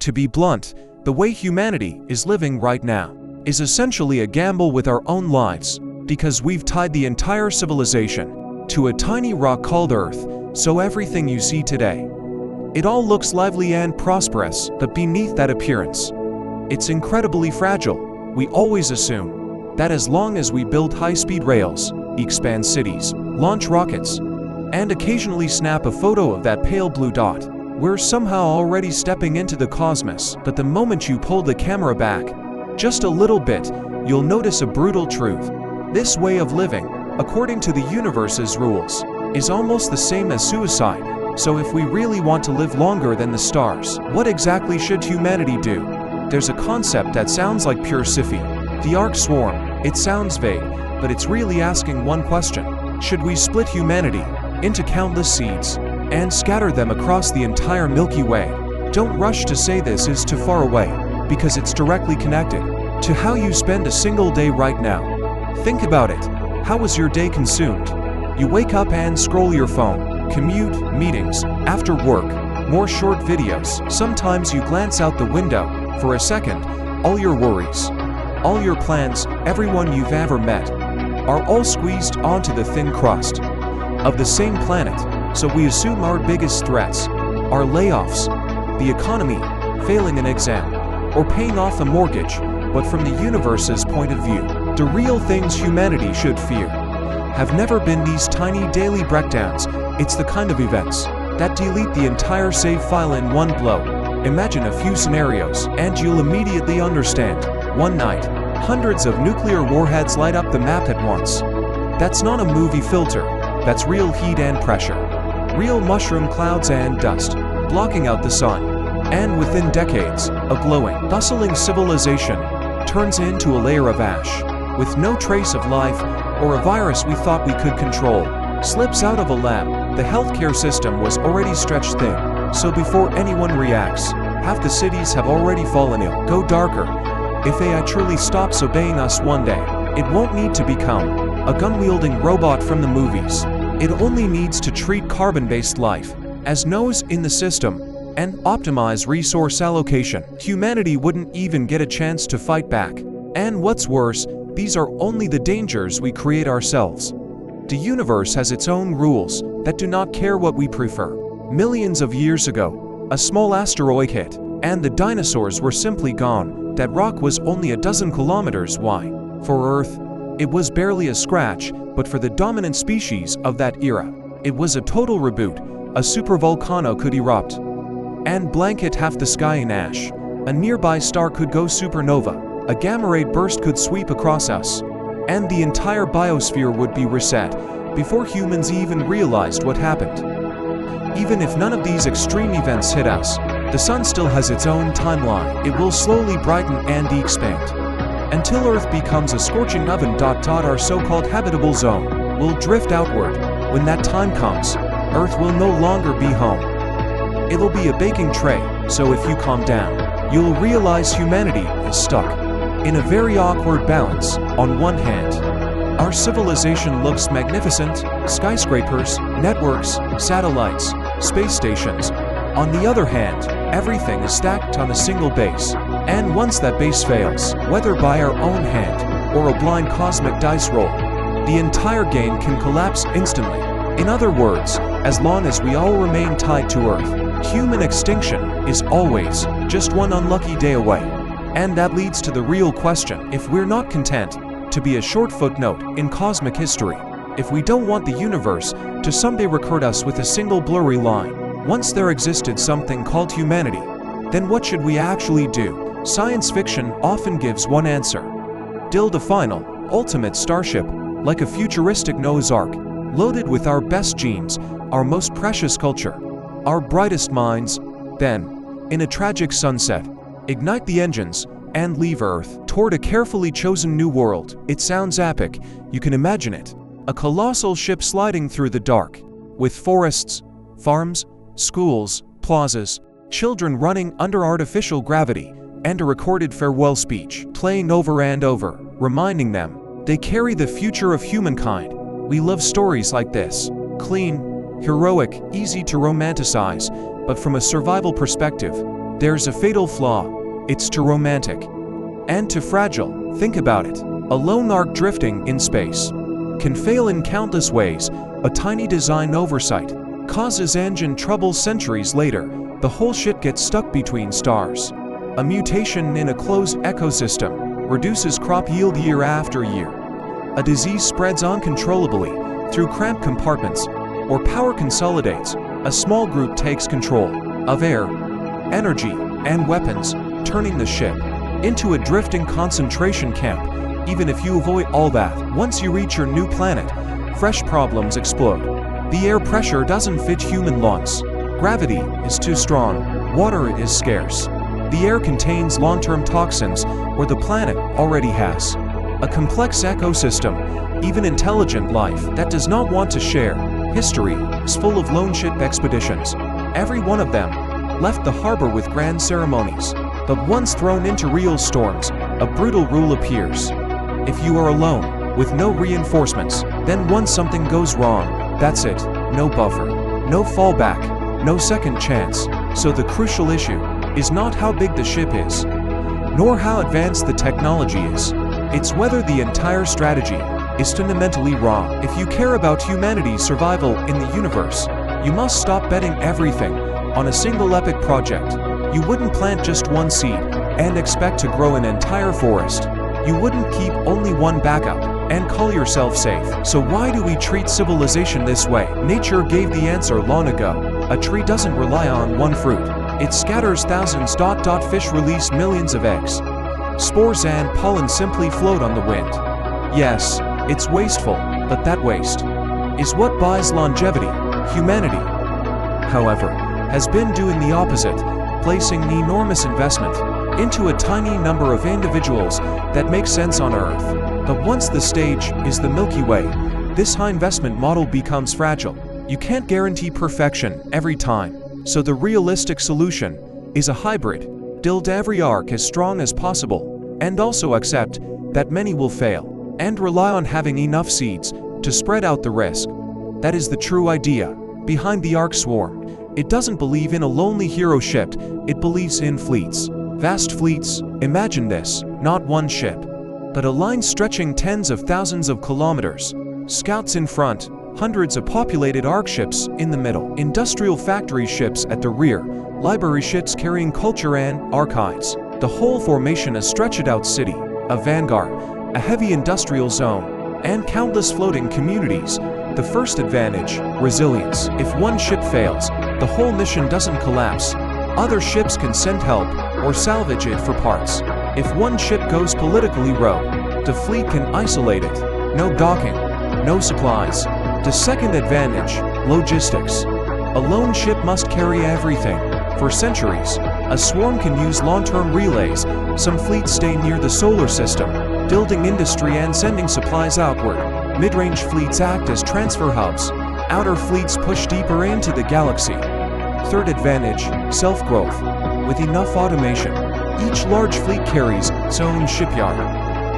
To be blunt, the way humanity is living right now is essentially a gamble with our own lives, because we've tied the entire civilization to a tiny rock called Earth, so everything you see today, it all looks lively and prosperous, but beneath that appearance, it's incredibly fragile. We always assume that as long as we build high-speed rails, expand cities, launch rockets, and occasionally snap a photo of that pale blue dot, we're somehow already stepping into the cosmos. But the moment you pull the camera back just a little bit, you'll notice a brutal truth. This way of living, according to the universe's rules, is almost the same as suicide. So if we really want to live longer than the stars, what exactly should humanity do? There's a concept that sounds like pure sci-fi, the arc swarm. It sounds vague, but it's really asking one question. Should we split humanity into countless seeds and scatter them across the entire Milky Way? Don't rush to say this is too far away, because it's directly connected to how you spend a single day right now. Think about it. How was your day consumed? You wake up and scroll your phone, commute, meetings, after work, more short videos. Sometimes you glance out the window for a second. All your worries, all your plans, everyone you've ever met, are all squeezed onto the thin crust of the same planet. So we assume our biggest threats are layoffs, the economy, failing an exam, or paying off a mortgage. But from the universe's point of view, the real things humanity should fear have never been these tiny daily breakdowns. It's the kind of events that delete the entire save file in one blow. Imagine a few scenarios, and you'll immediately understand. One night, hundreds of nuclear warheads light up the map at once. That's not a movie filter, that's real heat and pressure. Real mushroom clouds and dust, blocking out the sun. And within decades, a glowing, bustling civilization turns into a layer of ash, with no trace of life, or a virus we thought we could control slips out of a lab. The healthcare system was already stretched thin, so before anyone reacts, half the cities have already fallen ill. Go darker. If AI truly stops obeying us one day, it won't need to become a gun-wielding robot from the movies. It only needs to treat carbon-based life as nose in the system and optimize resource allocation. Humanity wouldn't even get a chance to fight back. And what's worse, these are only the dangers we create ourselves. The universe has its own rules that do not care what we prefer. Millions of years ago, a small asteroid hit, and the dinosaurs were simply gone. That rock was only a dozen kilometers wide. For Earth, it was barely a scratch, but for the dominant species of that era, it was a total reboot. A supervolcano could erupt and blanket half the sky in ash. A nearby star could go supernova. A gamma-ray burst could sweep across us, and the entire biosphere would be reset before humans even realized what happened. Even if none of these extreme events hit us, the sun still has its own timeline. It will slowly brighten and expand until Earth becomes a scorching oven. Our so-called habitable zone will drift outward. When that time comes, Earth will no longer be home. It'll be a baking tray. So if you calm down, you'll realize humanity is stuck in a very awkward balance. On one hand, our civilization looks magnificent: skyscrapers, networks, satellites, space stations. On the other hand, everything is stacked on a single base. And once that base fails, whether by our own hand or a blind cosmic dice roll, the entire game can collapse instantly. In other words, as long as we all remain tied to Earth, human extinction is always just one unlucky day away. And that leads to the real question: if we're not content to be a short footnote in cosmic history, if we don't want the universe to someday record us with a single blurry line, once there existed something called humanity, then what should we actually do? Science fiction often gives one answer: build a final, ultimate starship, like a futuristic Noah's Ark, loaded with our best genes, our most precious culture, our brightest minds. Then, in a tragic sunset, ignite the engines and leave Earth toward a carefully chosen new world. It sounds epic. You can imagine it. A colossal ship sliding through the dark, with forests, farms, schools, plazas, children running under artificial gravity, and a recorded farewell speech playing over and over, reminding them they carry the future of humankind. We love stories like this. Clean, heroic, easy to romanticize, but from a survival perspective, There's a fatal flaw: it's too romantic. And too fragile. Think about it. A lone arc drifting in space can fail in countless ways. A tiny design oversight causes engine trouble centuries later. The whole shit gets stuck between stars. A mutation in a closed ecosystem reduces crop yield year after year. A disease spreads uncontrollably through cramped compartments, or power consolidates. A small group takes control of air, energy, and weapons, turning the ship into a drifting concentration camp. Even if you avoid all that, once you reach your new planet, fresh problems explode. The air pressure doesn't fit human lungs. Gravity is too strong. Water is scarce. The air contains long-term toxins where the planet already has a complex ecosystem, even intelligent life that does not want to share. History is full of lone ship expeditions. Every one of them left the harbor with grand ceremonies. But once thrown into real storms, a brutal rule appears. If you are alone, with no reinforcements, then once something goes wrong, that's it. No buffer, no fallback, no second chance. So the crucial issue is not how big the ship is, nor how advanced the technology is. It's whether the entire strategy is fundamentally wrong. If you care about humanity's survival in the universe, you must stop betting everything on a single epic project. You wouldn't plant just one seed and expect to grow an entire forest. You wouldn't keep only one backup and call yourself safe. So why do we treat civilization this way? Nature gave the answer long ago. A tree doesn't rely on one fruit. It scatters thousands. Fish release millions of eggs. Spores and pollen simply float on the wind. Yes, it's wasteful, but that waste is what buys longevity. Humanity, however, has been doing the opposite, placing an enormous investment into a tiny number of individuals that make sense on Earth. But once the stage is the Milky Way, this high investment model becomes fragile. You can't guarantee perfection every time. So the realistic solution is a hybrid. Build every arc as strong as possible, and also accept that many will fail, and rely on having enough seeds to spread out the risk. That is the true idea behind the arc swarm. It doesn't believe in a lonely hero ship, it believes in fleets. Vast fleets. Imagine this, not one ship, but a line stretching tens of thousands of kilometers. Scouts in front, hundreds of populated arc ships in the middle, industrial factory ships at the rear, library ships carrying culture and archives. The whole formation a stretched out city, a vanguard, a heavy industrial zone, and countless floating communities. The first advantage, resilience. If one ship fails, the whole mission doesn't collapse. Other ships can send help or salvage it for parts. If one ship goes politically rogue, the fleet can isolate it. No docking, no supplies. The second advantage, logistics. A lone ship must carry everything. For centuries, a swarm can use long-term relays. Some fleets stay near the solar system, building industry and sending supplies outward. Mid-range fleets act as transfer hubs. Outer fleets push deeper into the galaxy. Third advantage, self-growth. With enough automation, each large fleet carries its own shipyard.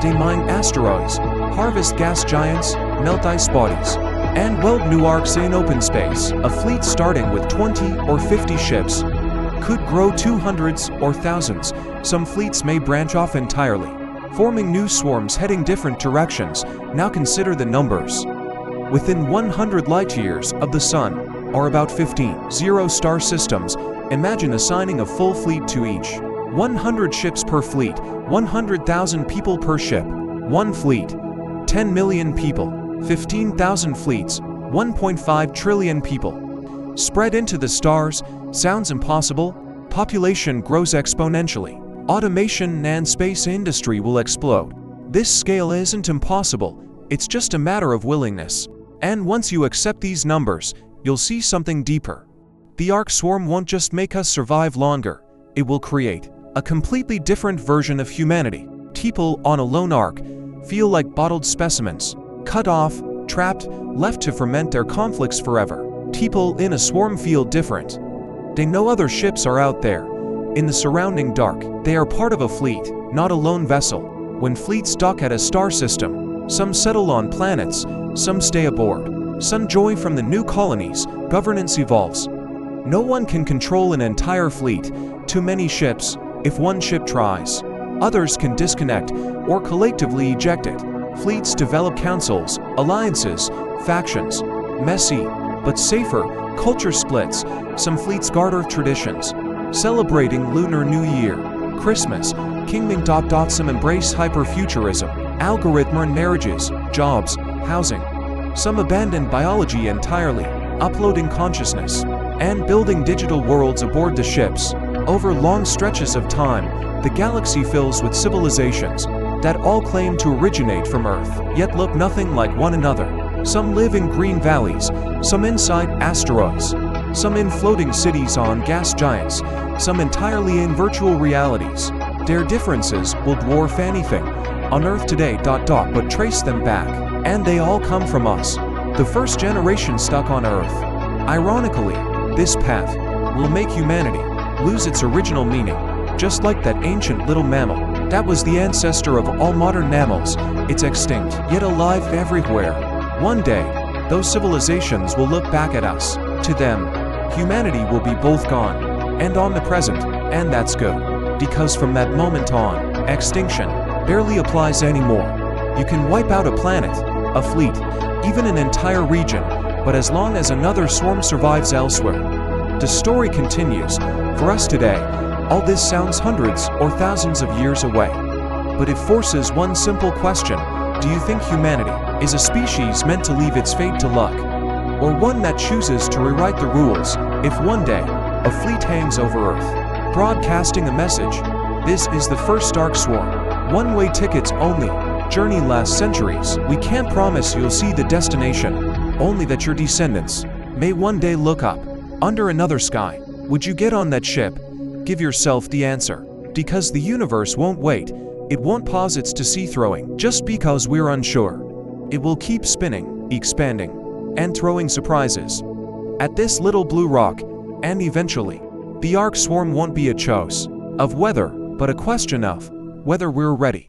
They mine asteroids, harvest gas giants, melt ice bodies, and weld new arcs in open space. A fleet starting with 20 or 50 ships could grow to hundreds or thousands. Some fleets may branch off entirely, forming new swarms heading different directions. Now consider the numbers. Within 100 light-years of the Sun are about 15 zero-star systems. Imagine assigning a full fleet to each. 100 ships per fleet, 100,000 people per ship. One fleet, 10 million people. 15,000 fleets, 1.5 trillion people. Spread into the stars, sounds impossible. Population grows exponentially. Automation and space industry will explode. This scale isn't impossible, it's just a matter of willingness. And once you accept these numbers, you'll see something deeper. The arc swarm won't just make us survive longer, it will create a completely different version of humanity. People on a lone arc feel like bottled specimens, cut off, trapped, left to ferment their conflicts forever. People in a swarm feel different. They know other ships are out there. In the surrounding dark, they are part of a fleet, not a lone vessel. When fleets dock at a star system, some settle on planets, some stay aboard. Some joy from the new colonies, governance evolves. No one can control an entire fleet. Too many ships. If one ship tries, others can disconnect or collectively eject it. Fleets develop councils, alliances, factions. Messy, but safer. Culture splits. Some fleets guard Earth traditions, celebrating Lunar New Year, Christmas. Kingming. Some embrace hyper-futurism, algorithm marriages, jobs, housing. Some abandon biology entirely, uploading consciousness and building digital worlds aboard the ships. Over long stretches of time, the galaxy fills with civilizations that all claim to originate from Earth, yet look nothing like one another. Some live in green valleys, some inside asteroids, some in floating cities on gas giants, some entirely in virtual realities. Their differences will dwarf anything on Earth today. But trace them back, and they all come from us, the first generation stuck on Earth. Ironically, this path will make humanity lose its original meaning, just like that ancient little mammal that was the ancestor of all modern mammals. It's extinct, yet alive everywhere. One day, those civilizations will look back at us. To them, humanity will be both gone and omnipresent, and that's good, because from that moment on, extinction barely applies anymore. You can wipe out a planet, a fleet, even an entire region, but as long as another swarm survives elsewhere, the story continues. For us today, all this sounds hundreds or thousands of years away, but it forces one simple question. Do you think humanity is a species meant to leave its fate to luck, or one that chooses to rewrite the rules if one day a fleet hangs over Earth, broadcasting a message? This is the first Dark Swarm. One-way tickets only. Journey lasts centuries. We can't promise you'll see the destination, only that your descendants may one day look up under another sky. Would you get on that ship? Give yourself the answer. Because the universe won't wait. It won't pause its to-see-throwing just because we're unsure. It will keep spinning, expanding, and throwing surprises at this little blue rock, and eventually, the Ark Swarm won't be a choice of whether, but a question of whether we're ready.